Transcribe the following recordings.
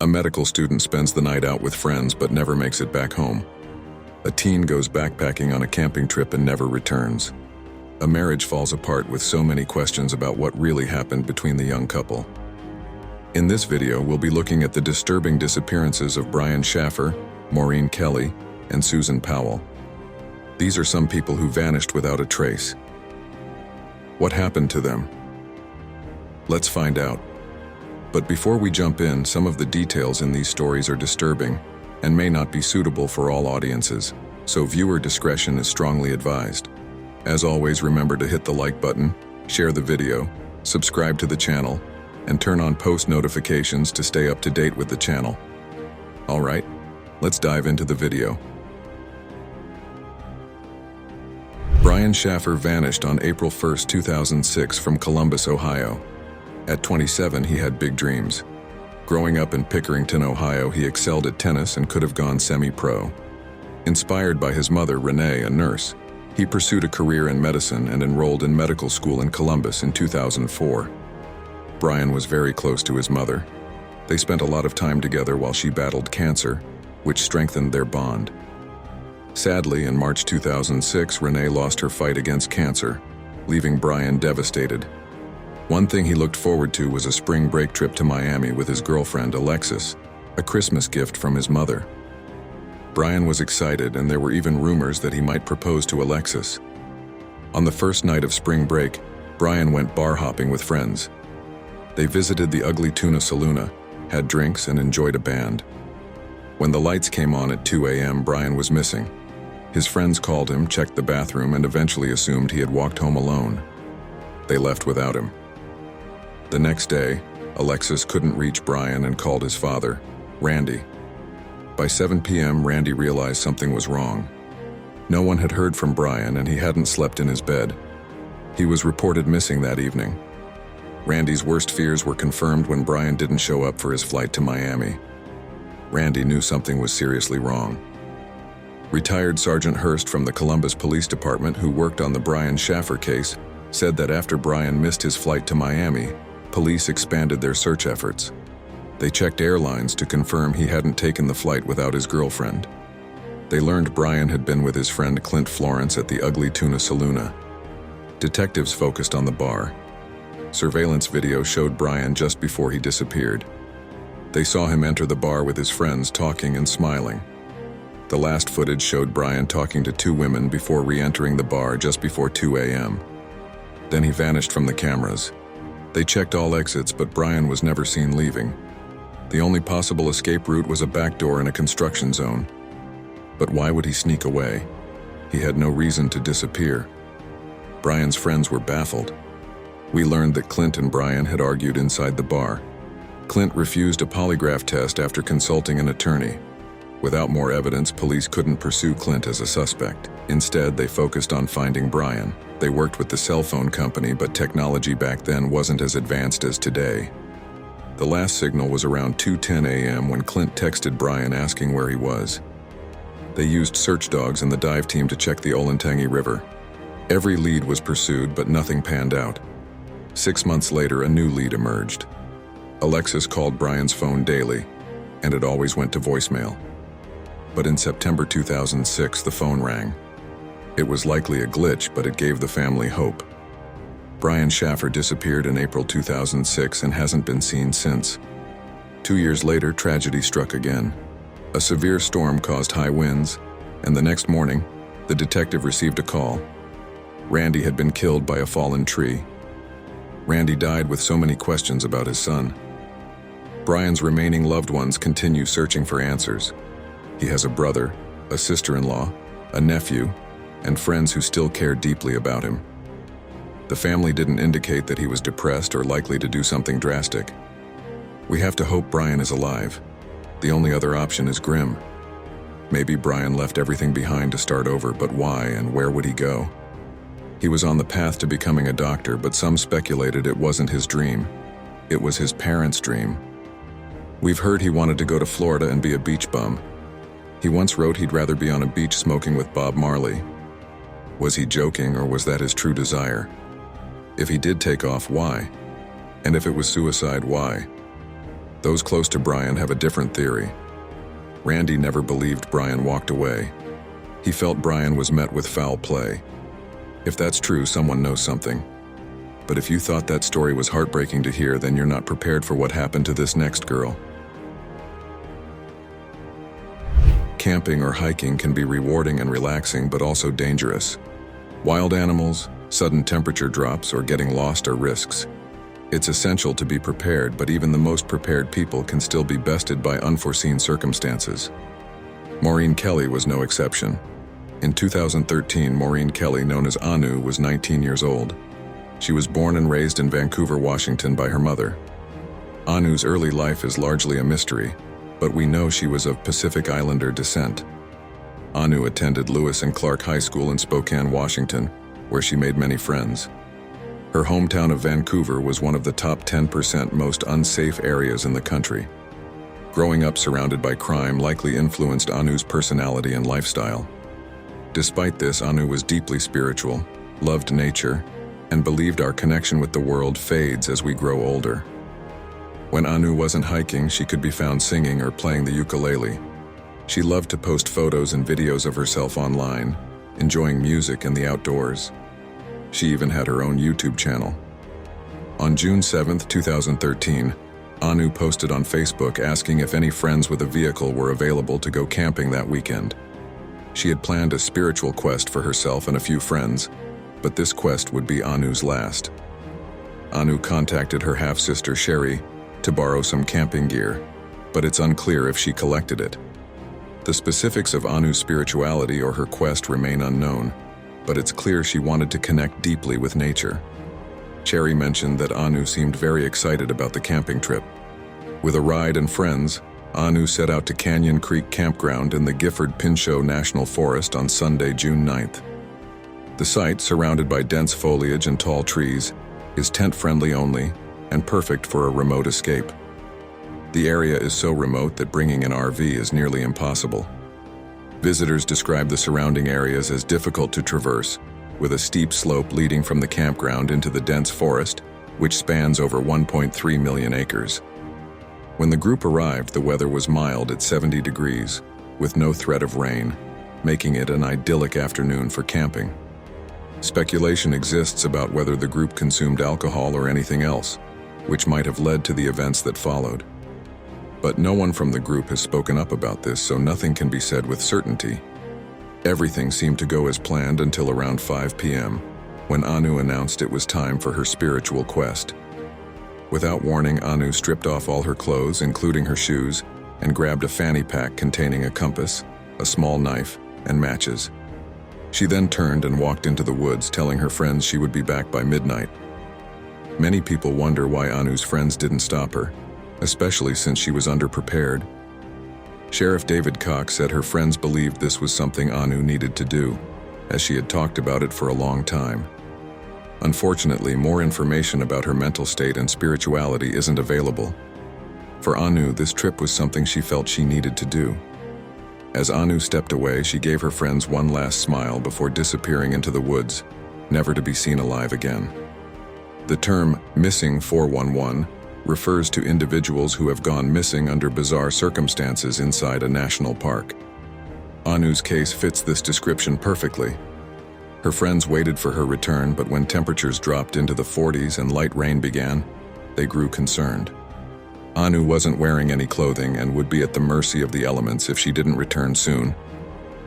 A medical student spends the night out with friends but never makes it back home. A teen goes backpacking on a camping trip and never returns. A marriage falls apart with so many questions about what really happened between the young couple. In this video, we'll be looking at the disturbing disappearances of Brian Shaffer, Maureen Kelly, and Susan Powell. These are some people who vanished without a trace. What happened to them? Let's find out. But before we jump in, some of the details in these stories are disturbing and may not be suitable for all audiences, so viewer discretion is strongly advised. As always, remember to hit the like button, share the video, subscribe to the channel, and turn on post notifications to stay up to date with the channel. Alright, let's dive into the video. Brian Shaffer vanished on April 1, 2006 from Columbus, Ohio. At 27, he had big dreams. Growing up in Pickerington, Ohio, he excelled at tennis and could have gone semi-pro. Inspired by his mother, Renee, a nurse, he pursued a career in medicine and enrolled in medical school in Columbus in 2004. Brian was very close to his mother. They spent a lot of time together while she battled cancer, which strengthened their bond. Sadly, in March 2006, Renee lost her fight against cancer, leaving Brian devastated. One thing he looked forward to was a spring break trip to Miami with his girlfriend, Alexis, a Christmas gift from his mother. Brian was excited, and there were even rumors that he might propose to Alexis. On the first night of spring break, Brian went bar hopping with friends. They visited the Ugly Tuna Saloon, had drinks, and enjoyed a band. When the lights came on at 2 a.m., Brian was missing. His friends called him, checked the bathroom, and eventually assumed he had walked home alone. They left without him. The next day, Alexis couldn't reach Brian and called his father, Randy. By 7 p.m., Randy realized something was wrong. No one had heard from Brian, and he hadn't slept in his bed. He was reported missing that evening. Randy's worst fears were confirmed when Brian didn't show up for his flight to Miami. Randy knew something was seriously wrong. Retired Sergeant Hurst from the Columbus Police Department, who worked on the Brian Shaffer case, said that after Brian missed his flight to Miami, police expanded their search efforts. They checked airlines to confirm he hadn't taken the flight without his girlfriend. They learned Brian had been with his friend Clint Florence at the Ugly Tuna Saloon. Detectives focused on the bar. Surveillance video showed Brian just before he disappeared. They saw him enter the bar with his friends, talking and smiling. The last footage showed Brian talking to two women before re-entering the bar just before 2 a.m. Then he vanished from the cameras. They checked all exits, but Brian was never seen leaving. The only possible escape route was a back door in a construction zone. But why would he sneak away? He had no reason to disappear. Brian's friends were baffled. We learned that Clint and Brian had argued inside the bar. Clint refused a polygraph test after consulting an attorney. Without more evidence, police couldn't pursue Clint as a suspect. Instead, they focused on finding Brian. They worked with the cell phone company, but technology back then wasn't as advanced as today. The last signal was around 2:10 a.m. when Clint texted Brian asking where he was. They used search dogs and the dive team to check the Olentangy River. Every lead was pursued, but nothing panned out. 6 months later, a new lead emerged. Alexis called Brian's phone daily, and it always went to voicemail. But in September 2006, the phone rang. It was likely a glitch, but it gave the family hope. Brian Shaffer disappeared in April 2006 and hasn't been seen since. 2 years later, tragedy struck again. A severe storm caused high winds, and the next morning, the detective received a call. Randy had been killed by a fallen tree. Randy died with so many questions about his son. Brian's remaining loved ones continue searching for answers. He has a brother, a sister-in-law, a nephew, and friends who still care deeply about him. The family didn't indicate that he was depressed or likely to do something drastic. We have to hope Brian is alive. The only other option is grim. Maybe Brian left everything behind to start over, but why and where would he go? He was on the path to becoming a doctor, but some speculated it wasn't his dream. It was his parents' dream. We've heard he wanted to go to Florida and be a beach bum. He once wrote he'd rather be on a beach smoking with Bob Marley. Was he joking, or was that his true desire? If he did take off, why? And if it was suicide, why? Those close to Brian have a different theory. Randy never believed Brian walked away. He felt Brian was met with foul play. If that's true, someone knows something. But if you thought that story was heartbreaking to hear, then you're not prepared for what happened to this next girl. Camping or hiking can be rewarding and relaxing, but also dangerous. Wild animals, sudden temperature drops, or getting lost are risks. It's essential to be prepared, but even the most prepared people can still be bested by unforeseen circumstances. Maureen Kelly was no exception. In 2013, Maureen Kelly, known as Anu, was 19 years old. She was born and raised in Vancouver, Washington by her mother. Anu's early life is largely a mystery, but we know she was of Pacific Islander descent. Anu attended Lewis and Clark High School in Spokane, Washington, where she made many friends. Her hometown of Vancouver was one of the top 10% most unsafe areas in the country. Growing up surrounded by crime likely influenced Anu's personality and lifestyle. Despite this, Anu was deeply spiritual, loved nature, and believed our connection with the world fades as we grow older. When Anu wasn't hiking, she could be found singing or playing the ukulele. She loved to post photos and videos of herself online, enjoying music and the outdoors. She even had her own YouTube channel. On June 7, 2013, Anu posted on Facebook asking if any friends with a vehicle were available to go camping that weekend. She had planned a spiritual quest for herself and a few friends, but this quest would be Anu's last. Anu contacted her half-sister Sherry to borrow some camping gear, but it's unclear if she collected it. The specifics of Anu's spirituality or her quest remain unknown, but it's clear she wanted to connect deeply with nature. Sherry mentioned that Anu seemed very excited about the camping trip. With a ride and friends, Anu set out to Canyon Creek Campground in the Gifford-Pinchot National Forest on Sunday, June 9th. The site, surrounded by dense foliage and tall trees, is tent-friendly only and perfect for a remote escape. The area is so remote that bringing an RV is nearly impossible. Visitors describe the surrounding areas as difficult to traverse, with a steep slope leading from the campground into the dense forest, which spans over 1.3 million acres. When the group arrived, the weather was mild at 70 degrees, with no threat of rain, making it an idyllic afternoon for camping. Speculation exists about whether the group consumed alcohol or anything else, which might have led to the events that followed. But no one from the group has spoken up about this, so nothing can be said with certainty. Everything seemed to go as planned until around 5 p.m., when Anu announced it was time for her spiritual quest. Without warning, Anu stripped off all her clothes, including her shoes, and grabbed a fanny pack containing a compass, a small knife, and matches. She then turned and walked into the woods, telling her friends she would be back by midnight. Many people wonder why Anu's friends didn't stop her, especially since she was underprepared. Sheriff David Cox said her friends believed this was something Anu needed to do, as she had talked about it for a long time. Unfortunately, more information about her mental state and spirituality isn't available. For Anu, this trip was something she felt she needed to do. As Anu stepped away, she gave her friends one last smile before disappearing into the woods, never to be seen alive again. The term missing 411 refers to individuals who have gone missing under bizarre circumstances inside a national park. Anu's case fits this description perfectly. Her friends waited for her return, but when temperatures dropped into the 40s and light rain began, they grew concerned. Anu wasn't wearing any clothing and would be at the mercy of the elements if she didn't return soon.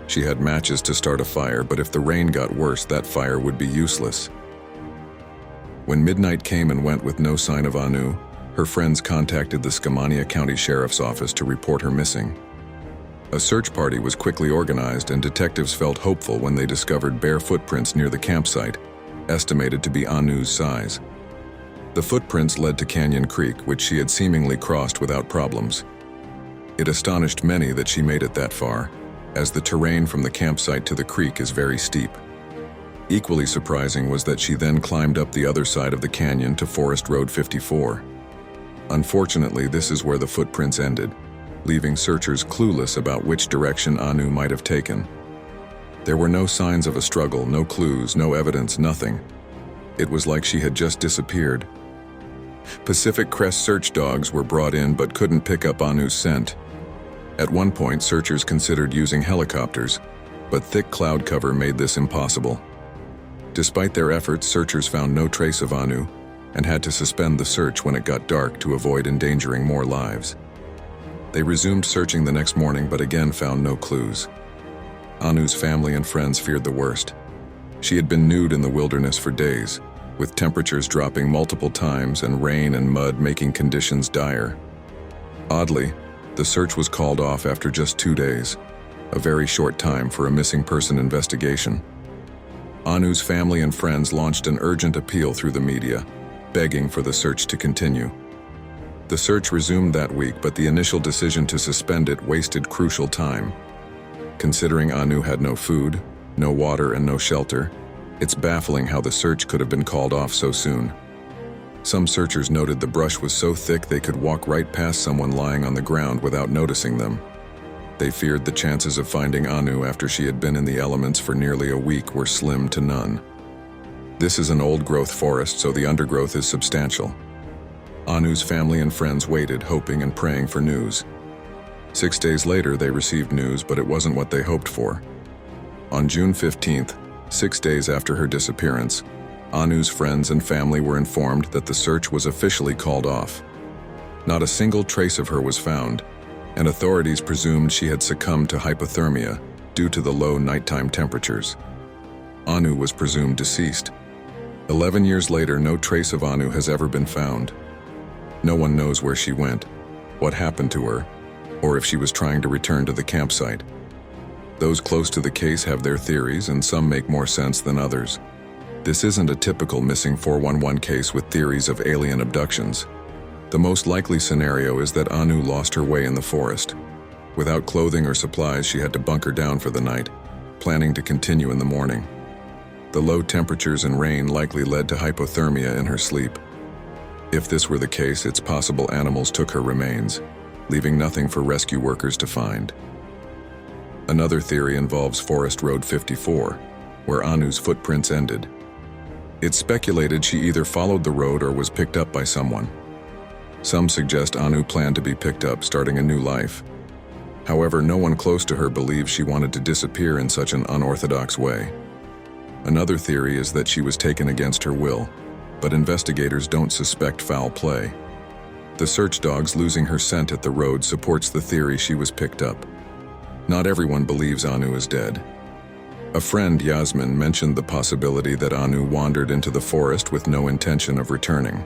She had matches to start a fire, but if the rain got worse, that fire would be useless. When midnight came and went with no sign of Anu, her friends contacted the Skamania County Sheriff's Office to report her missing. A search party was quickly organized, and detectives felt hopeful when they discovered bare footprints near the campsite, estimated to be Anu's size. The footprints led to Canyon Creek, which she had seemingly crossed without problems. It astonished many that she made it that far, as the terrain from the campsite to the creek is very steep. Equally surprising was that she then climbed up the other side of the canyon to Forest Road 54. Unfortunately, this is where the footprints ended, leaving searchers clueless about which direction Anu might have taken. There were no signs of a struggle, no clues, no evidence, nothing. It was like she had just disappeared. Pacific Crest search dogs were brought in but couldn't pick up Anu's scent. At one point, searchers considered using helicopters, but thick cloud cover made this impossible. Despite their efforts, searchers found no trace of Anu and had to suspend the search when it got dark to avoid endangering more lives. They resumed searching the next morning but again found no clues. Anu's family and friends feared the worst. She had been nude in the wilderness for days, with temperatures dropping multiple times and rain and mud making conditions dire. Oddly, the search was called off after just 2 days, a very short time for a missing person investigation. Anu's family and friends launched an urgent appeal through the media, begging for the search to continue. The search resumed that week, but the initial decision to suspend it wasted crucial time. Considering Anu had no food, no water, and no shelter, it's baffling how the search could have been called off so soon. Some searchers noted the brush was so thick they could walk right past someone lying on the ground without noticing them. They feared the chances of finding Anu after she had been in the elements for nearly a week were slim to none. This is an old-growth forest, so the undergrowth is substantial. Anu's family and friends waited, hoping and praying for news. 6 days later, they received news, but it wasn't what they hoped for. On June 15th, 6 days after her disappearance, Anu's friends and family were informed that the search was officially called off. Not a single trace of her was found, and authorities presumed she had succumbed to hypothermia due to the low nighttime temperatures. Anu was presumed deceased. 11 years later, no trace of Anu has ever been found. No one knows where she went, what happened to her, or if she was trying to return to the campsite. Those close to the case have their theories, and some make more sense than others. This isn't a typical missing 411 case with theories of alien abductions. The most likely scenario is that Anu lost her way in the forest. Without clothing or supplies, she had to bunker down for the night, planning to continue in the morning. The low temperatures and rain likely led to hypothermia in her sleep. If this were the case, it's possible animals took her remains, leaving nothing for rescue workers to find. Another theory involves Forest Road 54, where Anu's footprints ended. It's speculated she either followed the road or was picked up by someone. Some suggest Anu planned to be picked up, starting a new life. However, no one close to her believes she wanted to disappear in such an unorthodox way. Another theory is that she was taken against her will, but investigators don't suspect foul play. The search dogs losing her scent at the road supports the theory she was picked up. Not everyone believes Anu is dead. A friend, Yasmin, mentioned the possibility that Anu wandered into the forest with no intention of returning.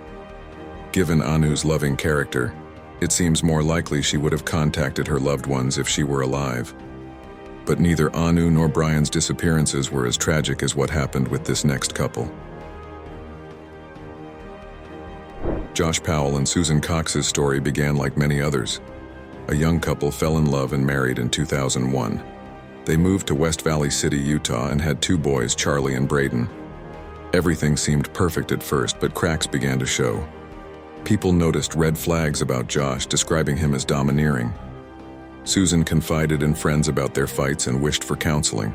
Given Anu's loving character, it seems more likely she would have contacted her loved ones if she were alive. But neither Anu nor Brian's disappearances were as tragic as what happened with this next couple. Josh Powell and Susan Cox's story began like many others. A young couple fell in love and married in 2001. They moved to West Valley City, Utah, and had 2 boys, Charlie and Braden. Everything seemed perfect at first, but cracks began to show. People noticed red flags about Josh, describing him as domineering. Susan confided in friends about their fights and wished for counseling.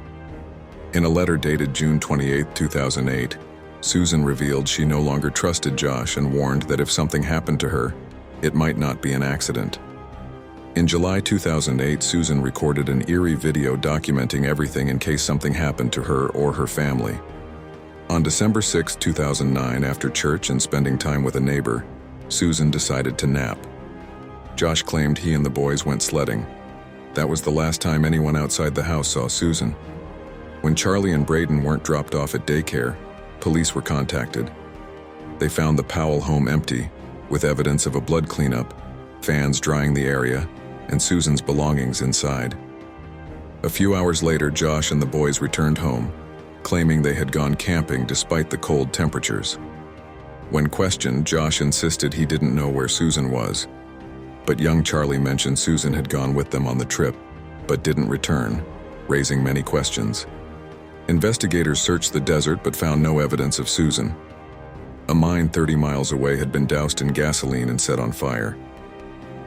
In a letter dated June 28, 2008, Susan revealed she no longer trusted Josh and warned that if something happened to her, it might not be an accident. In July 2008, Susan recorded an eerie video documenting everything in case something happened to her or her family. On December 6, 2009, after church and spending time with a neighbor, Susan decided to nap. Josh claimed he and the boys went sledding. That was the last time anyone outside the house saw Susan. When Charlie and Braden weren't dropped off at daycare, police were contacted. They found the Powell home empty, with evidence of a blood cleanup, fans drying the area, and Susan's belongings inside. A few hours later, Josh and the boys returned home, claiming they had gone camping despite the cold temperatures. When questioned, Josh insisted he didn't know where Susan was, but young Charlie mentioned Susan had gone with them on the trip, but didn't return, raising many questions. Investigators searched the desert but found no evidence of Susan. A mine 30 miles away had been doused in gasoline and set on fire.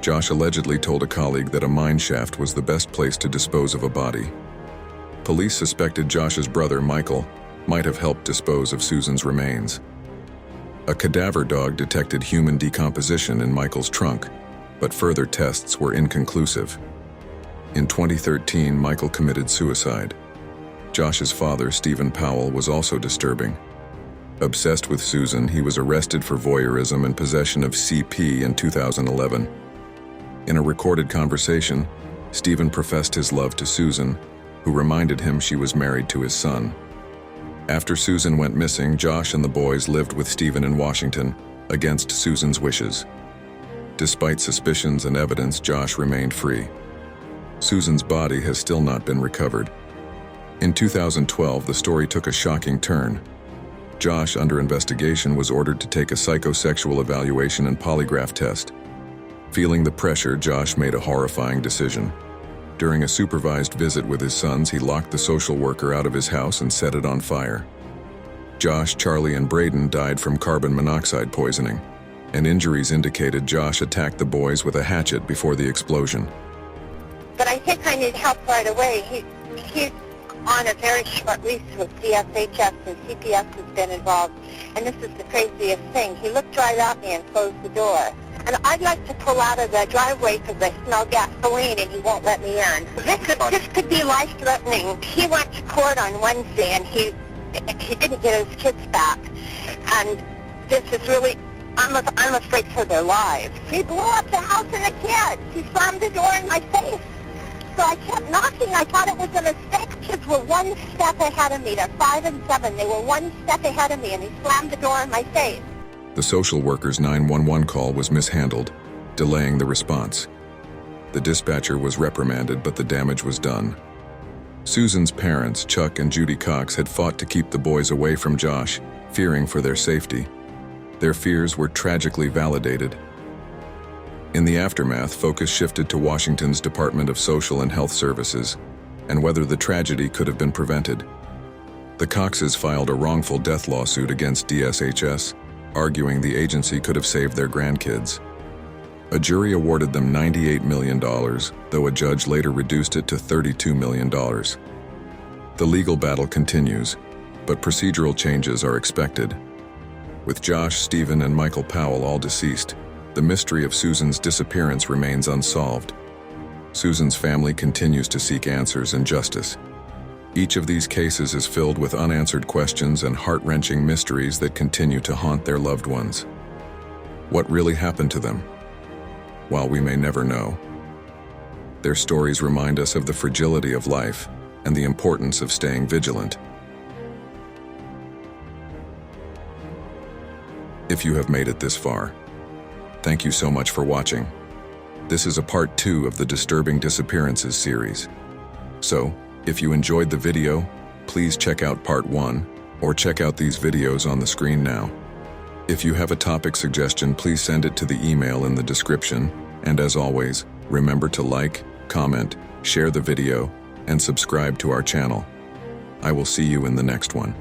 Josh allegedly told a colleague that a mine shaft was the best place to dispose of a body. Police suspected Josh's brother, Michael, might have helped dispose of Susan's remains. A cadaver dog detected human decomposition in Michael's trunk, but further tests were inconclusive. In 2013, Michael committed suicide. Josh's father, Susan Powell, was also disturbing. Obsessed with Susan, he was arrested for voyeurism and possession of CP in 2011. In a recorded conversation, Stephen professed his love to Susan, who reminded him she was married to his son. After Susan went missing, Josh and the boys lived with Stephen in Washington, against Susan's wishes. Despite suspicions and evidence, Josh remained free. Susan's body has still not been recovered. In 2012, the story took a shocking turn. Josh, under investigation, was ordered to take a psychosexual evaluation and polygraph test. Feeling the pressure, Josh made a horrifying decision. During a supervised visit with his sons, he locked the social worker out of his house and set it on fire. Josh, Charlie, and Braden died from carbon monoxide poisoning, and injuries indicated Josh attacked the boys with a hatchet before the explosion. But I think I need help right away. He's on a very short lease with DSHS, and CPS has been involved. And this is the craziest thing. He looked right at me and closed the door. And I'd like to pull out of the driveway because I smell gasoline and he won't let me in. This could be life-threatening. He went to court on Wednesday and he didn't get his kids back. And this is really, I'm afraid for their lives. He blew up the house and the kids. He slammed the door in my face. So I kept knocking. I thought it was a mistake. Kids were one step ahead of me. They're 5 and 7. They were one step ahead of me and he slammed the door in my face. The social worker's 911 call was mishandled, delaying the response. The dispatcher was reprimanded, but the damage was done. Susan's parents, Chuck and Judy Cox, had fought to keep the boys away from Josh, fearing for their safety. Their fears were tragically validated. In the aftermath, focus shifted to Washington's Department of Social and Health Services, and whether the tragedy could have been prevented. The Coxes filed a wrongful death lawsuit against DSHS, arguing the agency could have saved their grandkids. A jury awarded them $98 million, though a judge later reduced it to $32 million. The legal battle continues, but procedural changes are expected. With Josh, Stephen, and Michael Powell all deceased, the mystery of Susan's disappearance remains unsolved. Susan's family continues to seek answers and justice. Each of these cases is filled with unanswered questions and heart-wrenching mysteries that continue to haunt their loved ones. What really happened to them? While we may never know, their stories remind us of the fragility of life and the importance of staying vigilant. If you have made it this far, thank you so much for watching. This is a part 2 of the Disturbing Disappearances series. So, if you enjoyed the video, please check out part 1, or check out these videos on the screen now. If you have a topic suggestion, please send it to the email in the description, and as always, remember to like, comment, share the video, and subscribe to our channel. I will see you in the next one.